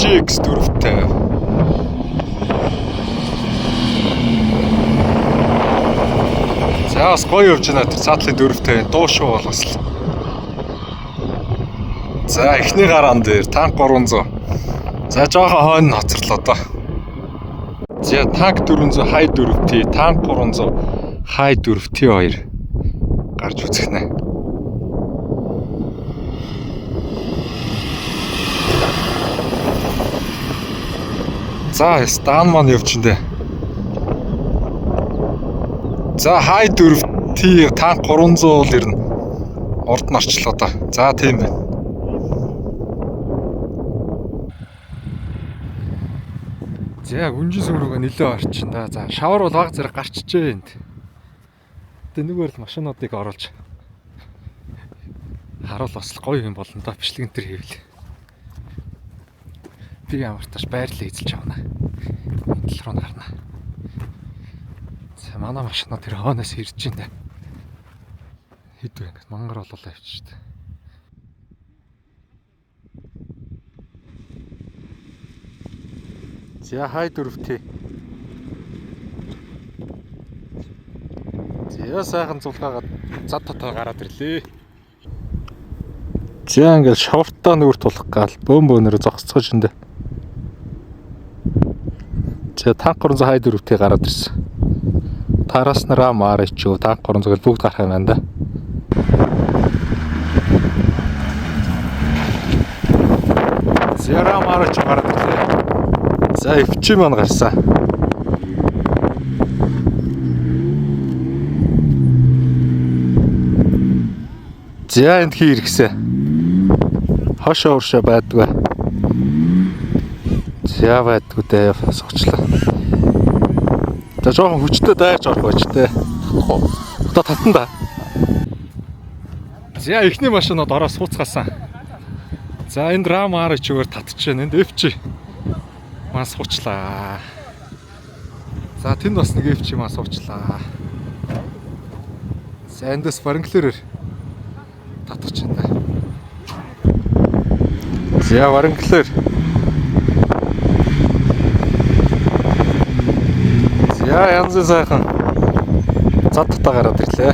GX4-тэй. За бас гоё явж байна. Тэр цаатлын 4-тэй дуу шүү бол бас л. За эхний гараан дээр танк 300. За жоохон хойно хоцорлоо доо. За танк 400 хай 4T, танк 300 хай 4T2 гарч үзэх нэ. За стан маань явж энэ. За хай 4T танк 300 бол ирнэ. Урд нь орчлоо доо. За тийм байна. За гүнжин сүмрүүгээ нэлээ орчихно. За шавар бол баг зэрэг гарчжээ энд. Тэгээ нэгээр л машинуудыг оруулж харуул бас гоё юм болно да бичлэгэн төр хийвэл. Би ямар тааш байрлал эзэлж авна. Энд руу гарна. За манай машинууд тэр хоноос ирж байна. Хэд вэ ингэ мангар болоо авчих штэ. За хай 4T. За сайхан зулгаагаад зад татаа гараад ирлээ. За ингээл шавартаа нүр тулах гал бөөнөөр зогсцож эндэ. За танк 300 хай 4T гараад ирсэн. Тараас нараа маарч танк 300 гэл бүгд гарах юм байна да. Зяра маарч гараад ирлээ. За FC маань гарсан. За энд хий иргсэн. Хошоо уршаа байдгүй. За байдгүй дээ согчлаа. За жоохон хүчтэй дайрч орох байж тээ. Одоо татан да. За эхний машинууд ороо сууцгаасан. За энд рам арч өөр татчихна. Энд FC маань суучлаа. За тэнд бас нэг FC маань суучлаа. За эндээс варанглерээр татчихна. За варанглер. За янз сайхан зад татаа гараад ирлээ.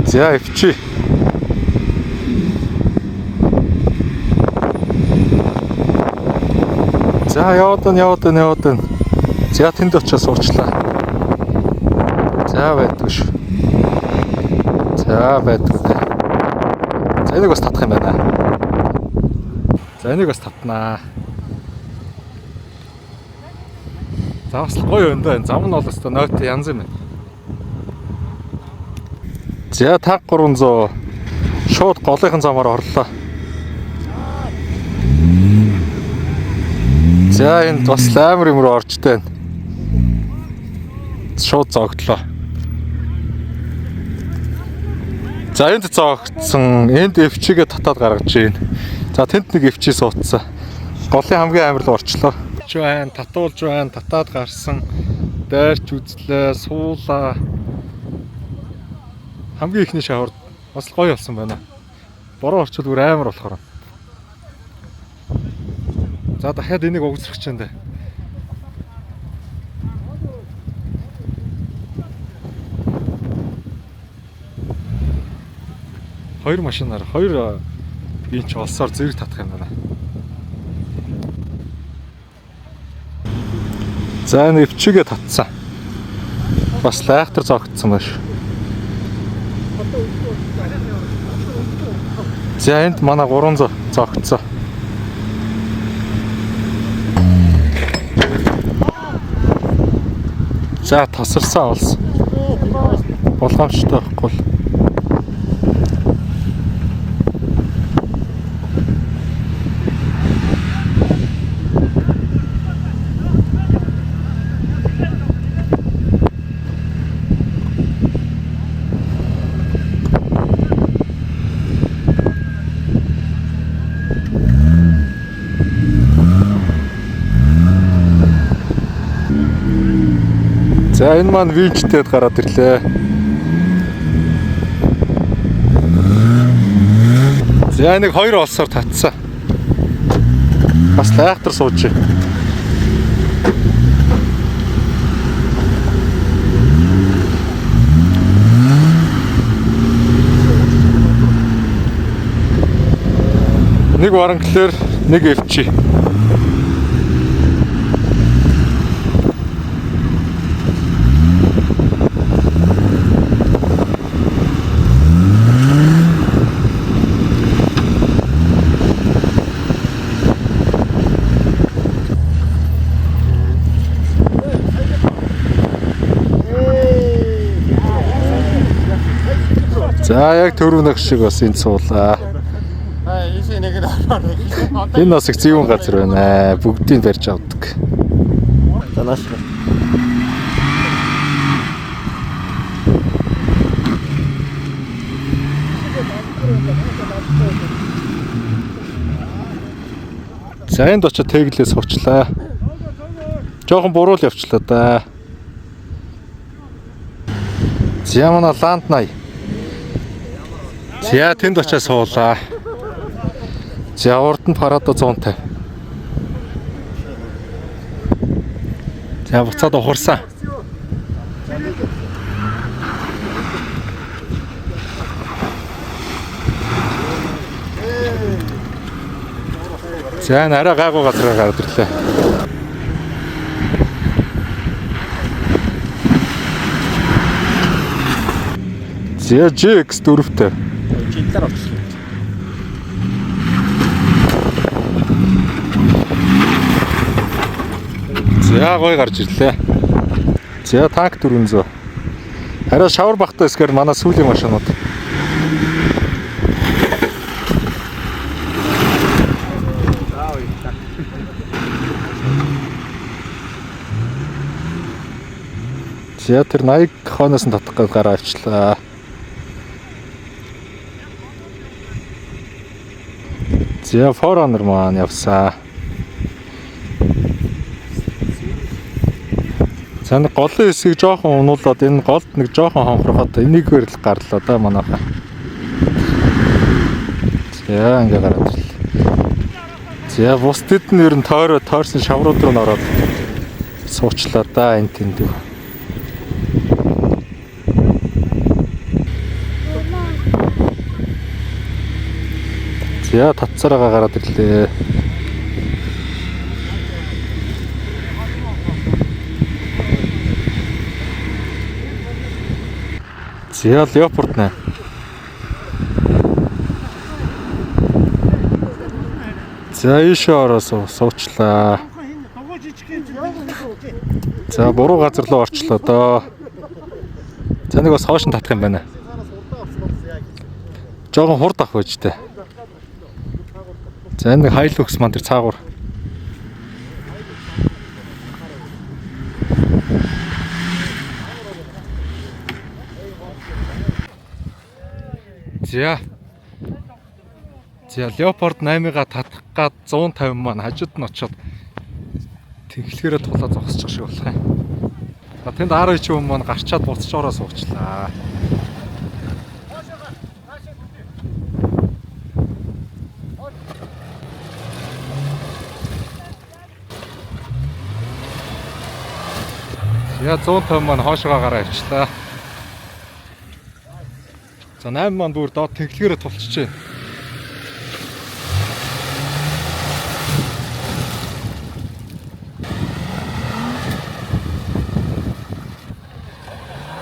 За FC. За яваад. За тэнд очиж суучлаа. За байдгүй шүү. За байдгүй. За энийг бас татах юм байна. За энийг бас татнаа. За бас гоё юм да. Зам нь бол өстой нойтой янз юм байна. За танк 300 шууд голынхан замаар орлоо. За энд бас амар юм руу орж тань. Шууд зогтлоо. За энд зогтсон. Энд FC-гээ татаад гаргаж ийн. За тэнд нэг FC суудсан. Голын хамгийн амар руу орчлоо. Байна, татуулж байна, татаад гарсан. Дайрч үзлээ, суулаа. Хамгийн ихний шавар бас гоё болсон байна. Бороо орчвол бүр амар болохоор. За дахиад энийг угсрах чинь дээ. Хоёр машинаар хоёр инч олсоор зэрэг татах юм байна. За энэ FC-гээ татсан. Бас лайхтар зогтсон байна шүү. За энд манай 300 зогтсон. За тасарсан олсон. Болгоомжтой байхгүй. За энэ маань винчтэй гараад ирлээ. За нэг 2 олсоор татсан. Бас лайхтар сууж. Нэг Wrangler, нэг FC. За яг төрөвнөх шиг бас энд суулаа. Энэ бас их зүүн газар байна. Бүгдийг барьж авдаг. Танаас. За энд очиж тэглээ суучлаа. Жохон буруул явчлаа да. За манай ланд 80. За тэнд очиж суулаа. За урд нь парадо 150. За буцаад ухарсан. За нараа гайгүй газар гараад ирлээ. За GX 4-тэй. Жилээр орсон. За гой гарч ирлээ. За танк 400. Арай шавар багтаа эсгээр манай сүүлийн машинууд. За тэр 80 хоноос нь татах гэж гараа авчлаа. За Forerunner маань явсаа. За нэг голын хэсгийг жоохон унуулад энэ голд нэг жоохон хонхроход энийгээр л гарлаа да манайхаа. За ингээ гараад ирлээ. За бусдад нь ер нь тойрсон шаврууд руу н ороод суучлаа да энэ тэнд. За татцараагаа гараад ирлээ. За Leopard 8. За ишээрээ суучлаа. За буруу газар руу орчлоо доо. За нэг бас хоош нь татах юм байна. Жогон хурд авах байж тээ. За нэг Hilux маань тэр цаагуур. За Leopard 8-ыг татах гад 150 маань хажууд нь очоод тэнхлэхээрээ тулаа зогсчих шиг болох юм. За тэнд R9 юм маань гарчаад буцаж ороо суучлаа. Я 150 маань хоошоо гараа авчлаа. За 8 маань бүр доод тэнхлэхээрээ тулчих чинь.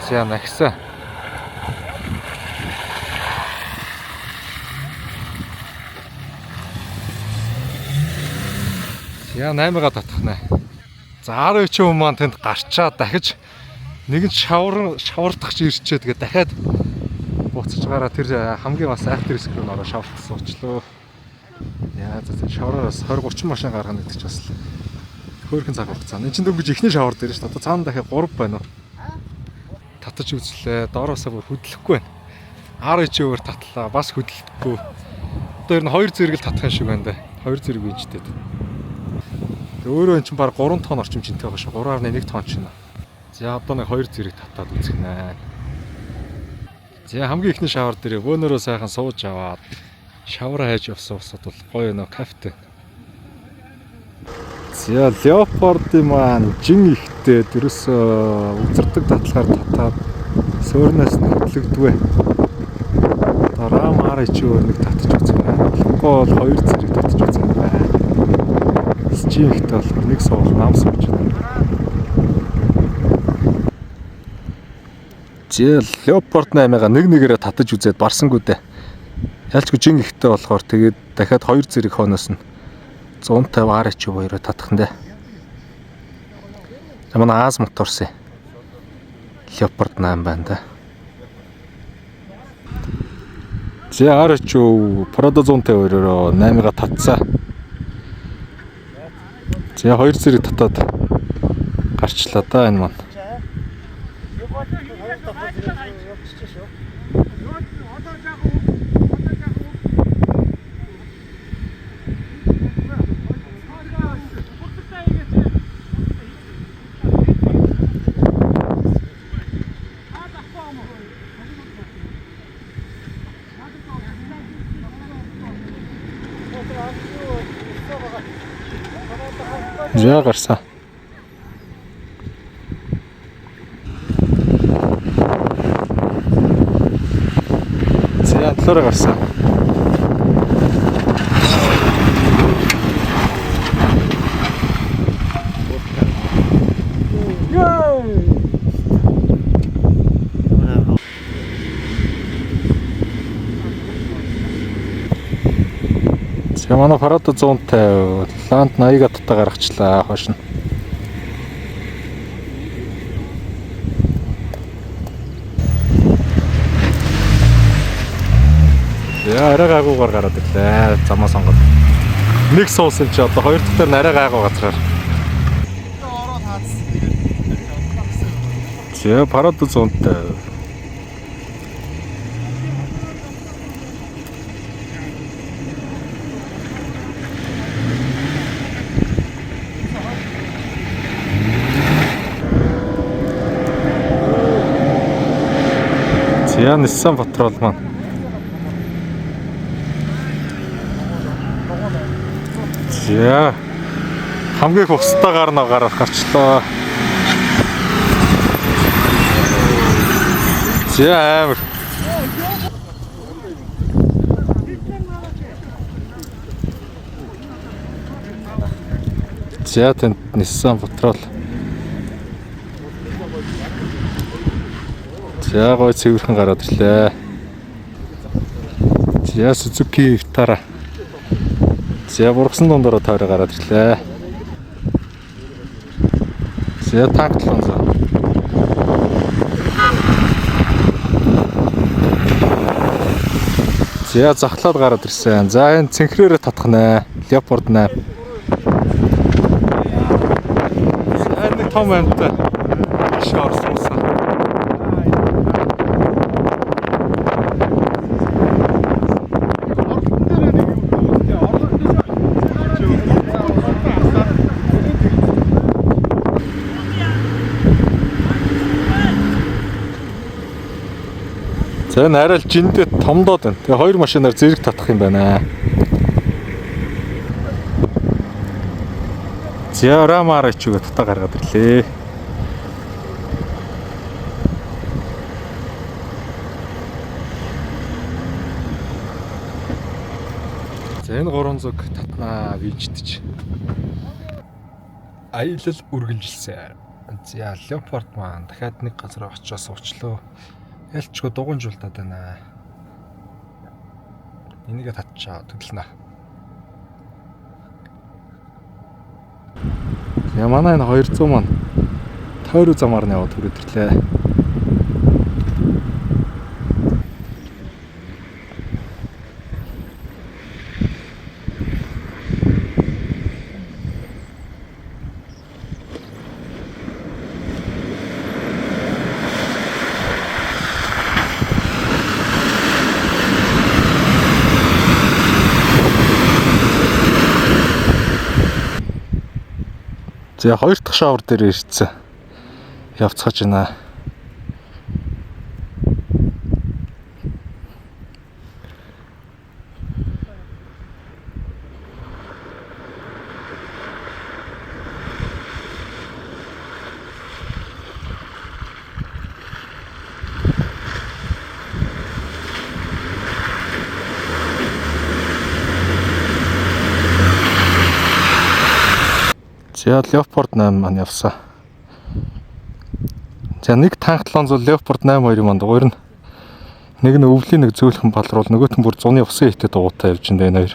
За нагсаа. За 8-гаа татах нэ. За 19 хүн маань тэнд гарчаа дахиж нэгэн шавардахч ирчээ тэгээ дахиад буцаж гараа тэр хамгийн бас after risk руу ороо шавардах суучлаа. Яа за шавараас 20-30 машин гаргана гэдэг ч бас хөөрхөн цаг хугацаа. Энд чинь дөнгөж ихний шавар дээр ш. Одоо цаана дахиад 3 байна уу? Татаж үзлээ. Доороосоо бүр хөдлөхгүй байна. R9-өөр татлаа. Бас хөдлөхгүй. Одоо ер нь 2 зэрэг л татах юм шиг байна да. 2 зэрэг бийжтэй. Өөрөө эн чинь баг 3 тонн орчим жинтэй байгаа шүү. 3.1 тонн ч юм. За одоо нэг 2 зэрэг татаад үзэх нэ. За хамгийн ихний шавар дээр бөөнөрөө сайхан сууж аваад Шавар хайж явсан усад бол гоё нөө кафте. За леопардын маань жин ихтэй ерөөсөө үзэрдэг татлахаар татаад сөөрнөөс нэвтлэгдвэ. Дараа маар чи өөр нэг татчих үзэх байна. Болохгүй бол хоёр зэрэг татчих үзэх байна. Жин ихтэй болохоор нэг суул нам сууж байна. Зэл леопард 8-аа нэг нэгээрээ татаж үзээд барсангүй дээ. Ялчгүй жин ихтэй болохоор тэгээд дахиад хоёр зэрэг хооноос нь 150 RH хоёроо татах нь дээ. Манай Аз моторсын леопард 8 байна да. За RH Prado 152-ороо 8-аа татсаа. За хоёр зэрэг татаад гарчлаа да энэ маань. За гарсан. За талаараа гарсан. За манай Prado 150 Land 80-га татаа гаргачлаа хойш нь. Яа арай гайгуугаар гараад ирлээ. Замаа сонгоод. Нэг суус юм чи одоо хоёр дахь дээр арай гайгуу газраар. За Prado 150. За Nissan Patrol маань. За хамгийн их устдаагаар нь гарчлаа. За амар. За тэнд Nissan Patrol. За гой цэвэрхэн гараад ирлээ. За Suzuki Vitara. За бургасан дундороо тойроо гараад ирлээ. За танк 700. За захлаад гараад ирсэн. За энэ цэнхрээрээ татах нэ. Leopard 8. За нэг том амттай. Шорсон. За энэ арай л жиндээ томдоод байна. Тэгээ хоёр машинаар зэрэг татах юм байна. За Рамаар ичгээ татаа гаргаад ирлээ. За энэ 300 татнаа виждэж. Аялал үргэлжилсэн. За Leopard маань дахиад нэг газар очиж суучлаа. Ялчгүй дугуйжуултаад байна. Энийгээ татчаа төглөнө. Я манай энэ 200 маань тойроо замаар нь яваад хүрээд ирлээ. За хоёр дахь шавар дээр ирсэн. Явцгааж байна. За Leopard 8 маань явсан. За нэг танк 700 Leopard 82 манд хоёр нь нэг нь өвлийн нэг зөөлхөн балруул нөгөөх нь бүр зуны усан хийтэд дуутай явж байна хоёр.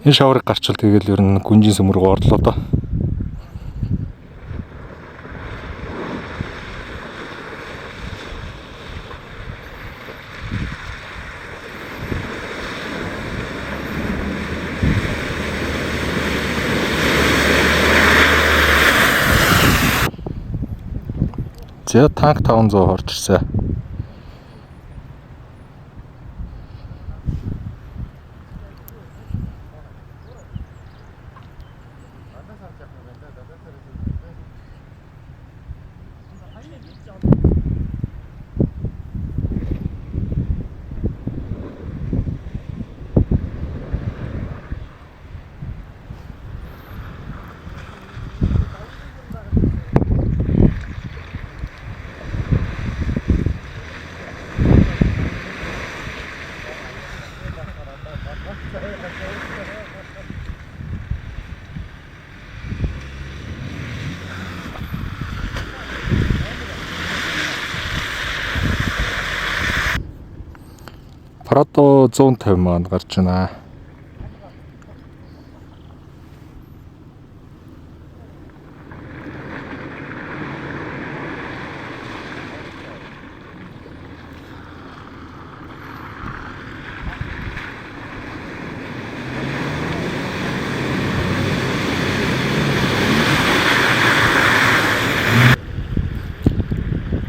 Энэ шаврыг гарчвал тэгэл ер нь гүнжин сөмрөг орлоо доо. За танк 500 орж ирсэн. Prado 150 маань гарч байна.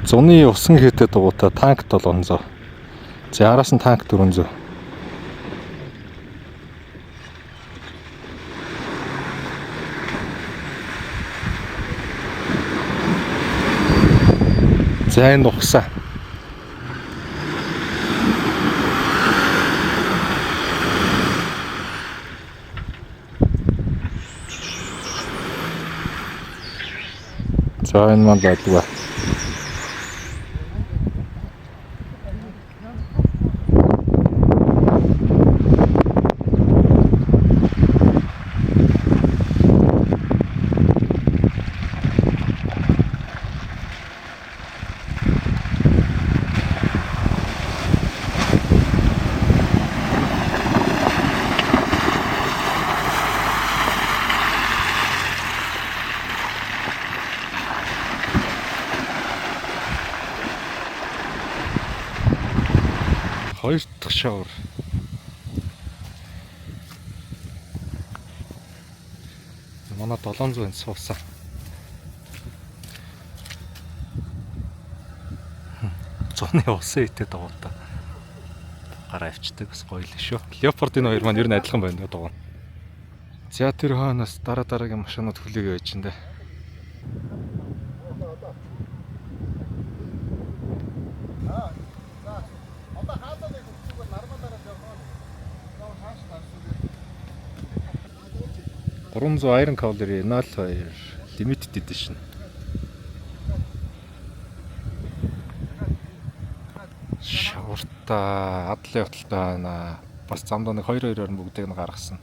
Зуны усан хийтэд дугуйтай танк 700. За араас нь танк 400. За энэ ухсан. За энэ маань байдгаа. Хоёр дахь шавар. Манай 700 энэ суусан. Зуны усан итэд дагуулта. Гараа авчдаг бас гоё л шүү. Leopard-ын хоёр маань ер нь адилхан байна даа. За тэр хаанаас дараагийн машинууд хүлээгээ байж энэ. Bronze Iron Cavalry 02 Limited Edition. Шаварта адлын худалтай байна. Бас замдаа нэг 2-2-оор бүгдийг нь гаргасан.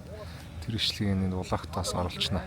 Тэр ишлэгийг энэ улаагтаас оруулчихна.